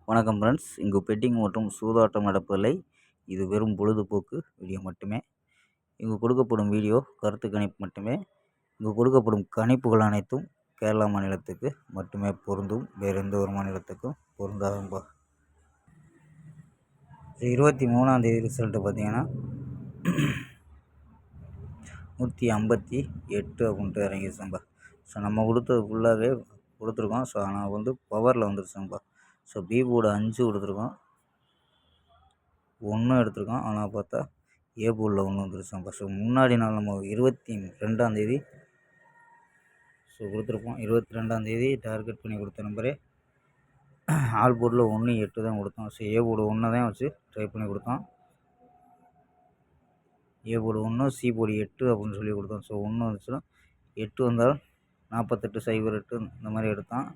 வணக்கம் ஃப்ரெண்ட்ஸ். இங்கு பெட்டிங் மற்றும் சூதாட்டம் நடப்பதில்லை. இது வெறும் பொழுதுபோக்கு வீடியோ மட்டுமே. இங்கு கொடுக்கப்படும் வீடியோ கருத்து கணிப்பு மட்டுமே. இங்கு கொடுக்கப்படும் கணிப்புகள் அனைத்தும் கேரளா மாநிலத்துக்கு மட்டுமே பொருந்தும். வேறு எந்த ஒரு மாநிலத்துக்கும் பொருந்தாதும்பா. 23ஆம் தேதி ரிசல்ட்டு பார்த்தீங்கன்னா 158 அப்படின்ட்டு இறங்கிடுச்சும்பா. ஸோ நம்ம கொடுத்தது ஃபுல்லாகவே கொடுத்துருக்கோம். ஸோ ஆனால் பவரில் வந்துருச்சுங்கப்பா. ஸோ பி போர்டு 5 கொடுத்துருக்கோம், 1 எடுத்திருக்கோம். ஆனால் பார்த்தா ஏ போர்டில் 1 வந்துருச்சுங்கப்பா. ஸோ முன்னாடி நாள் நம்ம 22ஆம் தேதி கொடுத்துருப்போம். 22ஆம் தேதி டார்கெட் பண்ணி கொடுத்த நம்பரே ஆல் போர்டில் 1 8 தான் கொடுத்தோம். ஸோ ஏ போர்டு 1 தான் வச்சு ட்ரை பண்ணி கொடுத்தோம். ஏ போர்டு 1, சி போர்டு 8 அப்படின்னு சொல்லி கொடுத்தோம். ஸோ 1 வந்துச்சுன்னா 8 வந்தால் 4808 இந்த மாதிரி எடுத்தான்.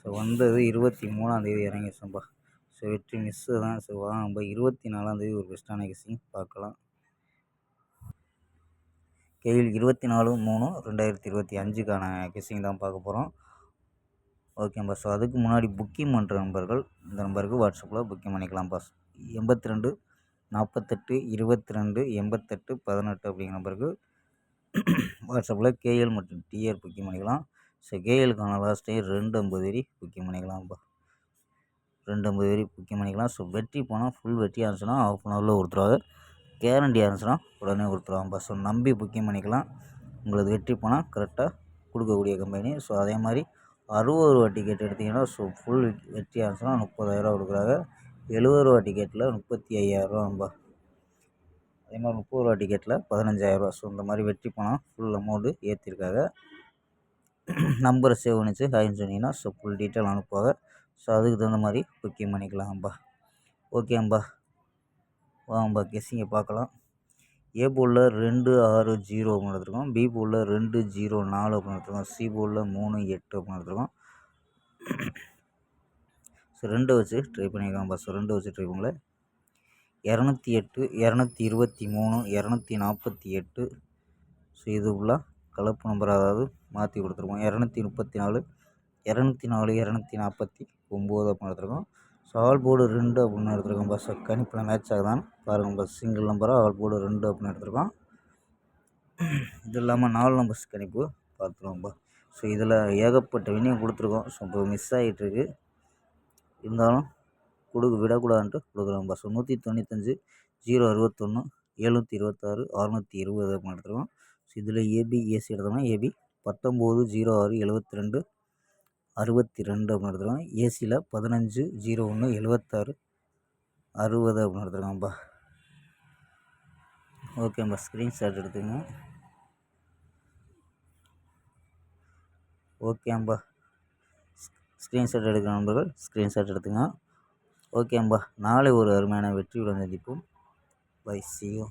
ஸோ வந்தது 23ஆம் தேதி இறங்கிடுச்சோம்பா. ஸோ வெற்றி மிஸ்ஸு தான். ஸோ நம்ம 24ஆம் தேதி ஒரு பெஸ்ட்டான கெஸ்ஸிங் பார்க்கலாம். கேஎல் 24/3/2025க்கான கெஸ்ஸிங் தான் பார்க்க போகிறோம். ஓகேம்பா. ஸோ அதுக்கு முன்னாடி புக்கிங் பண்ணுற நம்பர்கள் இந்த நம்பருக்கு வாட்ஸ்அப்பில் புக்கிங் பண்ணிக்கலாம்ப்பா. 82 48 22 88 18 அப்படிங்கிற நம்பருக்கு வாட்ஸ்அப்பில் கேஎல் மற்றும் டிஆர் புக்கிங் பண்ணிக்கலாம். ஸோ கேஎலுக்கான லாஸ்ட் டைம் 250 புக்கிங் பண்ணிக்கலாம்ப்பா. 250 வரை புக்கிங் பண்ணிக்கலாம். ஸோ வெற்றி போனால் ஃபுல் வெற்றி ஆச்சுன்னா ½ அன் ஹவரில் கொடுத்துருவாங்க. கேரண்டி ஆச்சுன்னா உடனே கொடுத்துருவாங்கப்பா. ஸோ நம்பி புக்கிங் பண்ணிக்கலாம். உங்களுக்கு வெற்றி போனால் கரெக்டாக கொடுக்கக்கூடிய கம்பெனி. ஸோ அதே மாதிரி 60 ரூபா டிக்கெட் எடுத்திங்கன்னா ஸோ ஃபுல் வெற்றி ஆச்சுன்னா 30,000 கொடுக்குறாங்க. 70 ரூபா டிக்கெட்டில் 35,000 ரூபாம்பா. அதே மாதிரி 30 ரூபா டிக்கெட்டில் 15,000 ரூபா. ஸோ இந்த மாதிரி வெற்றி போனால் ஃபுல் அமௌண்ட்டு ஏற்றிருக்காங்க. நம்பரை சேவ் பண்ணிச்சு ஹாய்ன்னு சொன்னீங்கன்னா ஸோ ஃபுல் டீட்டெயில் அனுப்புவாங்க. ஸோ அதுக்கு தகுந்த மாதிரி புக்கிங் பண்ணிக்கலாம்ப்பா. ஓகேம்பா, வாங்கப்பா கெஸ்ஸிங்கை பார்க்கலாம். ஏ போர்டில் 260 அப்படின்னு எடுத்துருக்கோம். பி போர்டில் 204 அப்படின்னு எடுத்துருக்கோம். சி போர்டில் 38 அப்படின்னு எடுத்துருக்கோம். ஸோ 2 வச்சு ட்ரை பண்ணிக்கலாம்ப்பா. ஸோ 2 வச்சு ட்ரை பண்ணல. 208 223 248 ஸோ இது ஃபுல்லாக கலப்பு நம்பர், அதாவது மாற்றி கொடுத்துருக்கோம். 234 204 249 அப்படின்னு எடுத்துருக்கோம். ஸோ ஆல் போர்டு 2 அப்படின்னு எடுத்துருக்கோம். பஸ் கணிப்பில் மேட்ச் ஆகுதான்னு பாருங்கள். பஸ் சிங்கிள் நம்பராக ஆல் போர்டு 2 அப்படின்னு எடுத்துருக்கோம். இது இல்லாமல் 4 நம்பர்ஸ் கணிப்பு பார்த்துருவோம்ப்பா. ஸோ இதில் ஏகப்பட்ட வினியம் கொடுத்துருக்கோம். ஸோ இப்போ மிஸ் ஆகிட்டுருக்கு, இருந்தாலும் விடக்கூடாதுன்ட்டு கொடுக்குறோம்ப்பா. ஸோ 195 061 726 620 அப்படின்னு எடுத்துருக்கோம். ஸோ இதில் ஏபி ஏசி எடுத்தோம்னா ஏபி 19 06 72 62 அப்படின்னு எடுத்துருக்கோம். ஏசியில் 15 01 76 60 அப்படின்னு எடுத்துருக்கோம்ப்பா. ஓகேம்பா, ஸ்க்ரீன்ஷாட் எடுத்துங்க. ஓகேம்பா, ஸ்க்ரீன்ஷாட் எடுக்கிற நண்பர்கள் ஸ்க்ரீன்ஷாட் எடுத்துங்க. ஓகேம்பா, நாளை ஒரு அருமையான வெற்றியுடன் சந்திப்போம். Bye, see you.